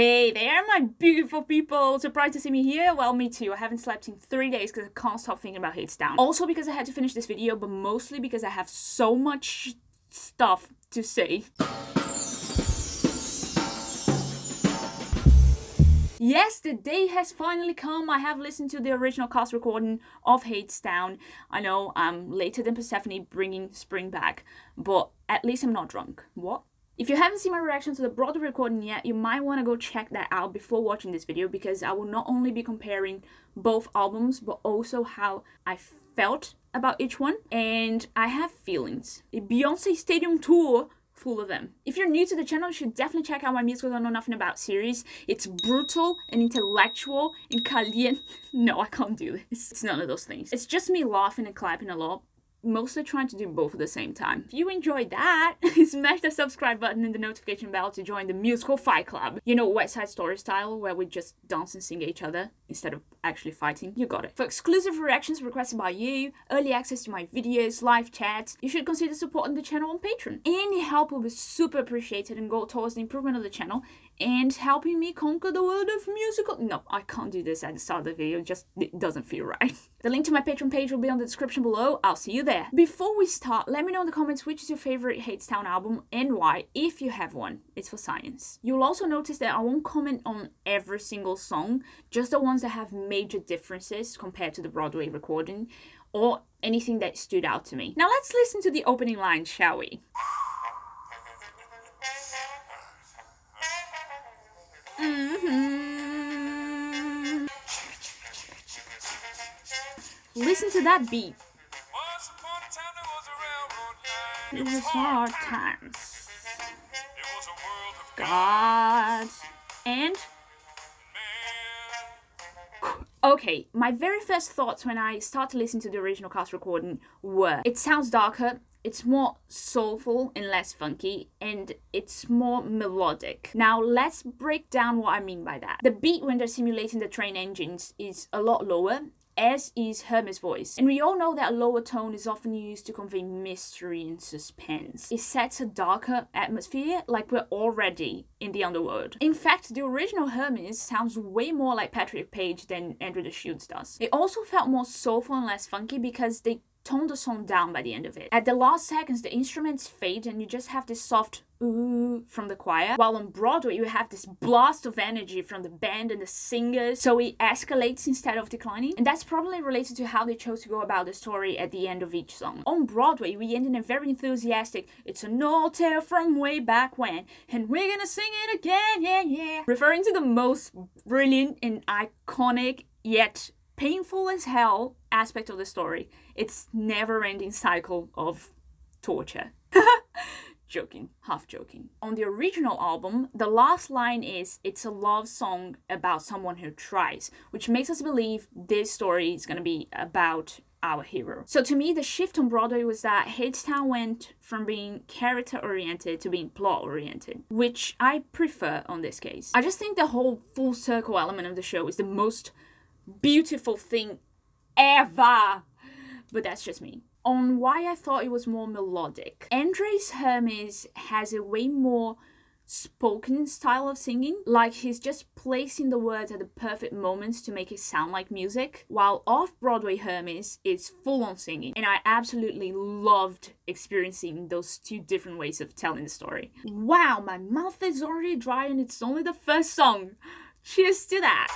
Hey there, my beautiful people! Surprised to see me here? Well, me too. I haven't slept in 3 days because I can't stop thinking about Hadestown. Also because I had to finish this video, but mostly because I have so much stuff to say. Yes, the day has finally come. I have listened to the original cast recording of Hadestown. I know I'm later than Persephone bringing spring back, but at least I'm not drunk. What? If you haven't seen my reaction to the Broadway recording yet, you might want to go check that out before watching this video, because I will not only be comparing both albums, but also how I felt about each one. And I have feelings. A Beyonce Stadium Tour full of them. If you're new to the channel, you should definitely check out my Musicals I Know Nothing About series. It's brutal and intellectual and caliente. No, I can't do this. It's none of those things. It's just me laughing and clapping a lot. Mostly trying to do both at the same time. If you enjoyed that, smash the subscribe button and the notification bell to join the Musical Fight Club. You know, West Side Story style, where we just dance and sing at each other instead of actually fighting. You got it. For exclusive reactions requested by you, early access to my videos, live chats, you should consider supporting the channel on Patreon. Any help will be super appreciated and go towards the improvement of the channel and helping me conquer the world of musical. No, I can't do this at the start of the video, it doesn't feel right. The link to my Patreon page will be on the description below. I'll see you there. Before we start, let me know in the comments which is your favorite Hadestown album and why, if you have one. It's for science. You'll also notice that I won't comment on every single song, just the ones that have major differences compared to the Broadway recording, or anything that stood out to me. Now let's listen to the opening line, shall we? Listen to that beat. It was hard times. God. And? Okay, my very first thoughts when I started listening to the original cast recording were, it sounds darker, it's more soulful and less funky, and it's more melodic. Now let's break down what I mean by that. The beat when they're simulating the train engines is a lot lower, as is Hermes' voice. And we all know that a lower tone is often used to convey mystery and suspense. It sets a darker atmosphere, like we're already in the underworld. In fact, the original Hermes sounds way more like Patrick Page than Andrew the Shields does. It also felt more soulful and less funky because they toned the song down by the end of it. At the last seconds, the instruments fade and you just have this soft ooh from the choir, while on Broadway you have this blast of energy from the band and the singers, so it escalates instead of declining. And that's probably related to how they chose to go about the story at the end of each song. On Broadway, we end in a very enthusiastic, it's an old tale from way back when, and we're gonna sing it again, yeah, yeah. Referring to the most brilliant and iconic, yet painful as hell aspect of the story. It's never-ending cycle of torture. Joking, half joking. On the original album, the last line is, it's a love song about someone who tries, which makes us believe this story is gonna be about our hero. So to me, the shift on Broadway was that Hadestown went from being character-oriented to being plot-oriented, which I prefer on this case. I just think the whole full circle element of the show is the most beautiful thing ever, but that's just me. On why I thought it was more melodic, Andre's Hermes has a way more spoken style of singing, like he's just placing the words at the perfect moments to make it sound like music, while off-Broadway Hermes is full-on singing, and I absolutely loved experiencing those two different ways of telling the story. Wow, my mouth is already dry and it's only the first song. Cheers to that.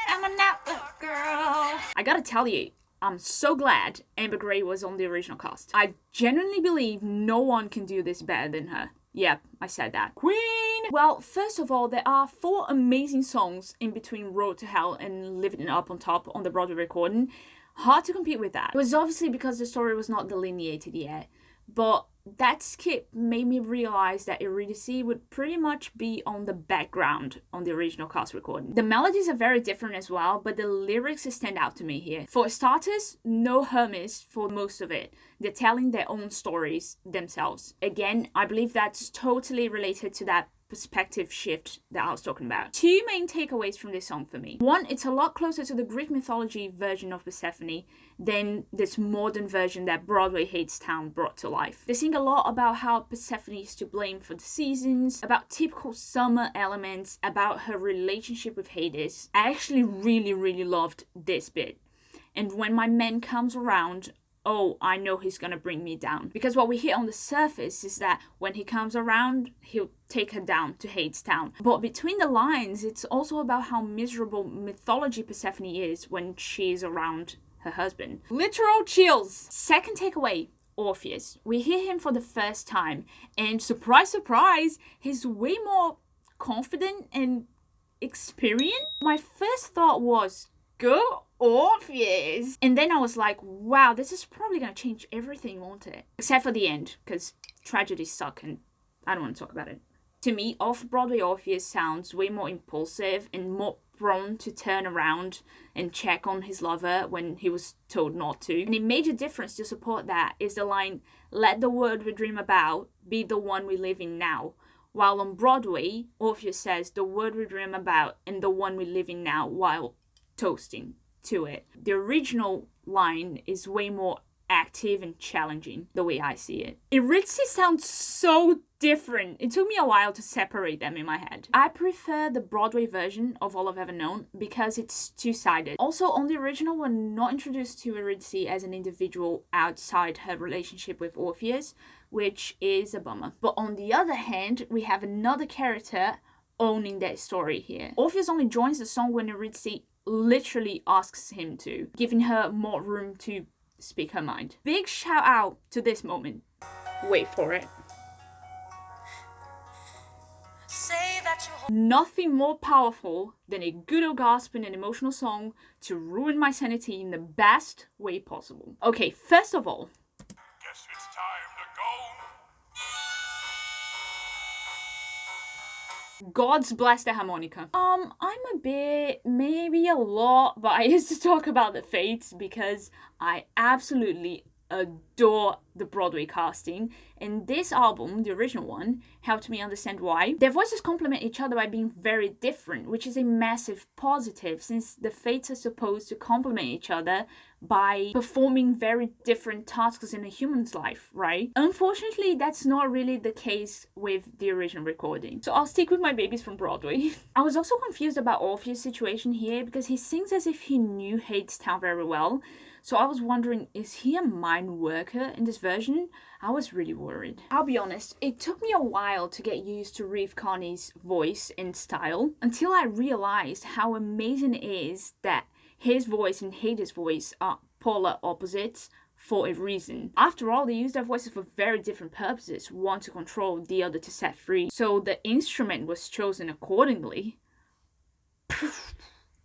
I'm an outlook girl. I gotta tell you, I'm so glad Amber Gray was on the original cast. I genuinely believe no one can do this better than her. Yep, I said that. Queen! Well, first of all, there are 4 amazing songs in between Road to Hell and Living It Up on Top on the Broadway recording. Hard to compete with that. It was obviously because the story was not delineated yet, but that skip made me realize that Eurydice would pretty much be on the background on the original cast recording. The melodies are very different as well, but the lyrics stand out to me here. For starters, no Hermes for most of it. They're telling their own stories themselves. Again, I believe that's totally related to that perspective shift that I was talking about. Two main takeaways from this song for me. One, it's a lot closer to the Greek mythology version of Persephone than this modern version that Broadway Hadestown brought to life. They sing a lot about how Persephone is to blame for the seasons, about typical summer elements, about her relationship with Hades. I actually really loved this bit. And when my man comes around, oh, I know he's gonna bring me down. Because what we hear on the surface is that when he comes around, he'll take her down to Hadestown. But between the lines, it's also about how miserable mythology Persephone is when she's around her husband. Literal chills! Second takeaway, Orpheus. We hear him for the first time, and surprise, surprise, he's way more confident and experienced. My first thought was, go Orpheus! And then I was like, wow, this is probably gonna change everything, won't it? Except for the end, because tragedies suck and I don't want to talk about it. To me, off-Broadway Orpheus sounds way more impulsive and more prone to turn around and check on his lover when he was told not to. And a major difference to support that is the line, "Let the world we dream about be the one we live in now." While on Broadway, Orpheus says the world we dream about and the one we live in now while toasting to it. The original line is way more active and challenging, the way I see it. Eurydice sounds so different. It took me a while to separate them in my head. I prefer the Broadway version of All I've Ever Known because it's two-sided. Also, on the original, we're not introduced to Eurydice as an individual outside her relationship with Orpheus, which is a bummer. But on the other hand, we have another character owning that story here. Orpheus only joins the song when Eurydice literally asks him to, giving her more room to speak her mind. Big shout out to this moment. Wait for it. Nothing more powerful than a good old gasp in an emotional song to ruin my sanity in the best way possible. Okay, first of all, guess it's time to go. God's bless the harmonica. I'm a bit, maybe a lot, biased to talk about the Fates because I absolutely adore the Broadway casting, and this album, the original one, helped me understand why. Their voices complement each other by being very different, which is a massive positive since the Fates are supposed to complement each other by performing very different tasks in a human's life, right? Unfortunately, that's not really the case with the original recording. So I'll stick with my babies from Broadway. I was also confused about Orpheus' situation here because he sings as if he knew Hadestown very well. So I was wondering, is he a mine worker in this version? I was really worried. I'll be honest, it took me a while to get used to Reeve Carney's voice and style until I realized how amazing it is that his voice and Hades' voice are polar opposites for a reason. After all, they use their voices for very different purposes, one to control, the other to set free. So the instrument was chosen accordingly.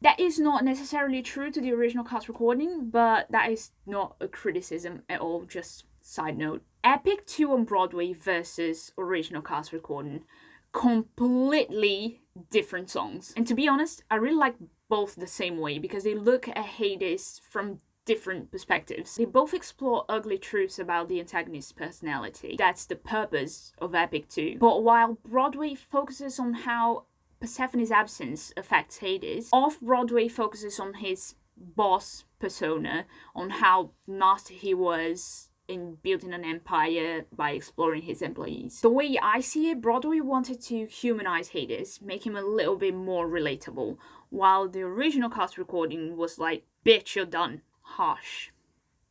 That is not necessarily true to the original cast recording, but that is not a criticism at all, just side note. Epic 2 on Broadway versus original cast recording. Completely different songs. And to be honest, I really like both the same way because they look at Hades from different perspectives. They both explore ugly truths about the antagonist's personality. That's the purpose of Epic 2. But while Broadway focuses on how Persephone's absence affects Hades, Off-Broadway focuses on his boss persona, on how nasty he was in building an empire by exploring his employees. The way I see it, Broadway wanted to humanize Hades, make him a little bit more relatable, while the original cast recording was like, bitch, you're done. Harsh.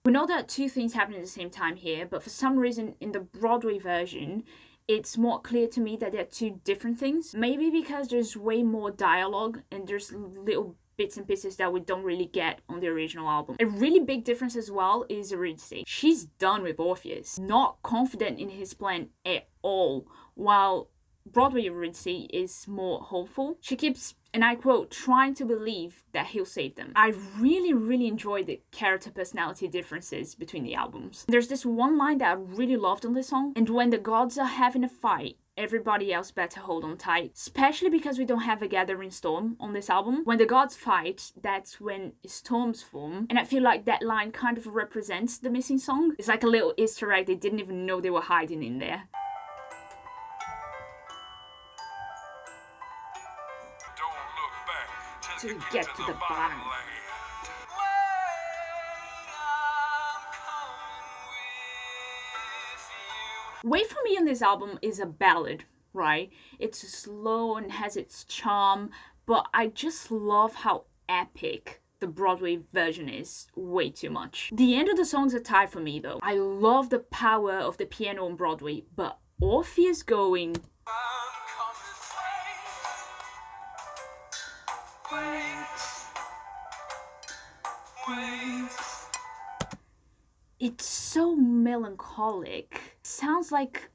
We know that two things happen at the same time here, but for some reason in the Broadway version, it's more clear to me that they're two different things. Maybe because there's way more dialogue and there's little bits and pieces that we don't really get on the original album. A really big difference as well is Eurydice. She's done with Orpheus, not confident in his plan at all, while Broadway Eurydice is more hopeful. She keeps, and I quote, trying to believe that he'll save them. I really enjoy the character personality differences between the albums. There's this one line that I really loved on this song, and when the gods are having a fight, everybody else better hold on tight. Especially because we don't have a gathering storm on this album. When the gods fight, that's when storms form. And I feel like that line kind of represents the missing song. It's like a little Easter egg they didn't even know they were hiding in there. to get to the bottom. Wait For Me on this album is a ballad, right? It's slow and has its charm, but I just love how epic the Broadway version is. Way too much. The end of the song's a tie for me though. I love the power of the piano on Broadway, but Orpheus going... It's so melancholic. Sounds like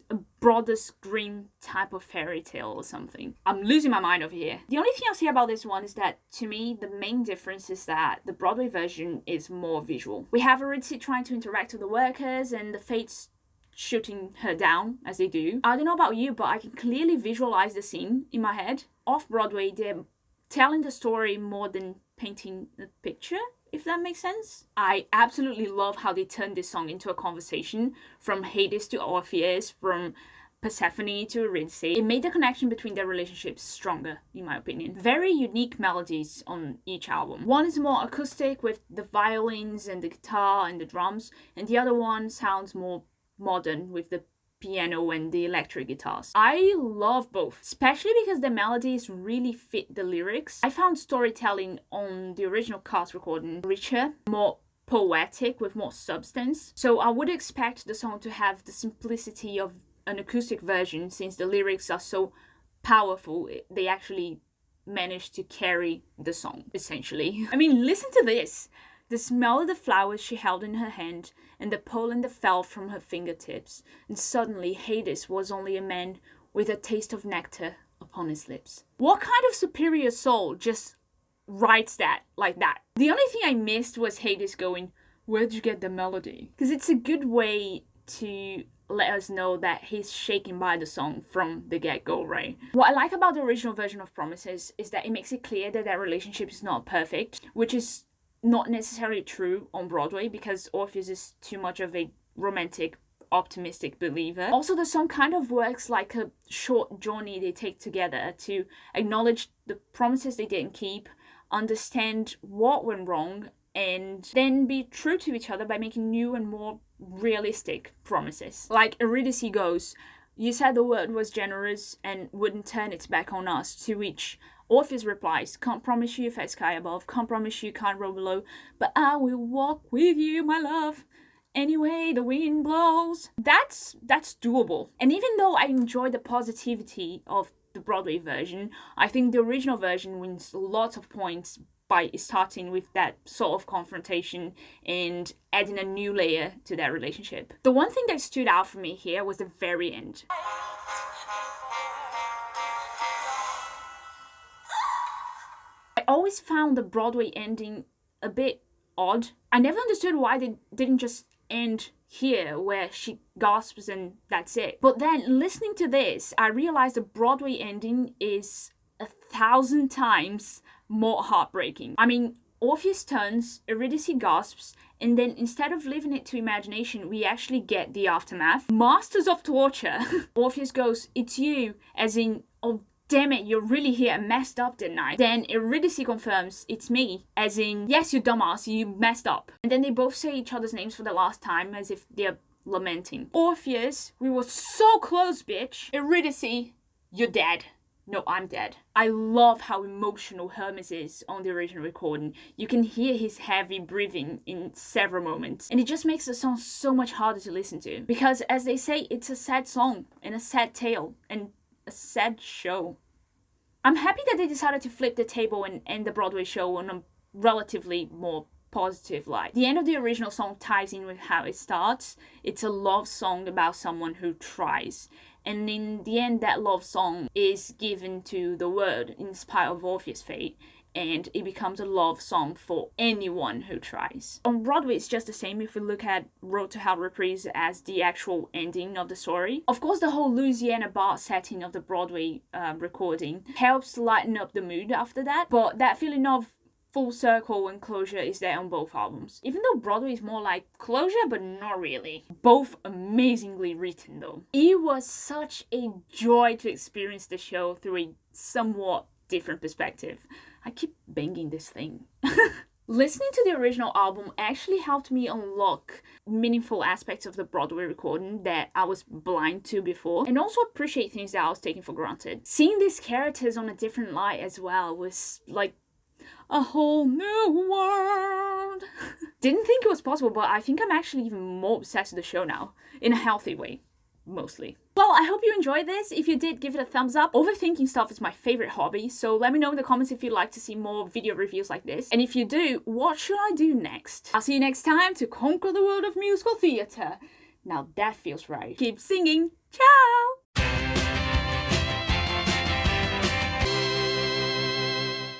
a Brothers Grimm type of fairy tale or something. I'm losing my mind over here. The only thing I'll say about this one is that, to me, the main difference is that the Broadway version is more visual. We have Eurydice trying to interact with the workers and the Fates shooting her down, as they do. I don't know about you, but I can clearly visualize the scene in my head. Off-Broadway, they're telling the story more than painting a picture, if that makes sense. I absolutely love how they turned this song into a conversation, from Hades to Orpheus, from Persephone to Eurydice. It made the connection between their relationships stronger, in my opinion. Very unique melodies on each album. One is more acoustic with the violins and the guitar and the drums, and the other one sounds more modern with the piano and the electric guitars. I love both, especially because the melodies really fit the lyrics. I found storytelling on the original cast recording richer, more poetic, with more substance. So I would expect the song to have the simplicity of an acoustic version, since the lyrics are so powerful. They actually managed to carry the song, essentially. I mean, listen to this. The smell of the flowers she held in her hand, and the pollen that fell from her fingertips, and suddenly Hades was only a man with a taste of nectar upon his lips. What kind of superior soul just writes that like that? The only thing I missed was Hades going, "Where'd you get the melody?" Because it's a good way to let us know that he's shaken by the song from the get-go, right? What I like about the original version of Promises is that it makes it clear that their relationship is not perfect, which is not necessarily true on Broadway, because Orpheus is too much of a romantic, optimistic believer. Also, the song kind of works like a short journey they take together to acknowledge the promises they didn't keep, understand what went wrong, and then be true to each other by making new and more realistic promises. Like Eurydice goes, "You said the word was generous and wouldn't turn its back on us," to which Orpheus replies, "Can't promise you a fair sky above, can't promise you can't roll below, but I will walk with you, my love, anyway the wind blows." That's doable. And even though I enjoy the positivity of the Broadway version, I think the original version wins lots of points by starting with that sort of confrontation and adding a new layer to their relationship. The one thing that stood out for me here was the very end. I always found the Broadway ending a bit odd. I never understood why they didn't just end here, where she gasps and that's it. But then, listening to this, I realized the Broadway ending is 1,000 times more heartbreaking. I mean, Orpheus turns, Eurydice gasps, and then instead of leaving it to imagination, we actually get the aftermath. Masters of torture. Orpheus goes, "It's you," as in, "Oh, damn it, you're really here, I messed up, didn't I?" Then Eurydice confirms, "It's me," as in, "Yes, you dumbass, you messed up." And then they both say each other's names for the last time, as if they're lamenting. Orpheus, "We were so close, bitch." Eurydice, "You're dead." "No, I'm dead." I love how emotional Hermes is on the original recording. You can hear his heavy breathing in several moments. And it just makes the song so much harder to listen to. Because, as they say, it's a sad song, and a sad tale, and a sad show. I'm happy that they decided to flip the table and end the Broadway show on a relatively more positive light. The end of the original song ties in with how it starts. It's a love song about someone who tries. And in the end, that love song is given to the world in spite of Orpheus' fate, and it becomes a love song for anyone who tries. On Broadway, it's just the same if we look at Road to Hell Reprise as the actual ending of the story. Of course, the whole Louisiana bar setting of the Broadway recording helps lighten up the mood after that, but that feeling of full circle and closure is there on both albums. Even though Broadway is more like closure, but not really. Both amazingly written though. It was such a joy to experience the show through a somewhat different perspective. I keep banging this thing. Listening to the original album actually helped me unlock meaningful aspects of the Broadway recording that I was blind to before, and also appreciate things that I was taking for granted. Seeing these characters on a different light as well was like a whole new world. Didn't think it was possible, but I think I'm actually even more obsessed with the show now, in a healthy way. Mostly. Well, I hope you enjoyed this. If you did, give it a thumbs up. Overthinking stuff is my favorite hobby, so let me know in the comments if you'd like to see more video reviews like this. And if you do, what should I do next? I'll see you next time to conquer the world of musical theatre. Now that feels right. Keep singing. Ciao!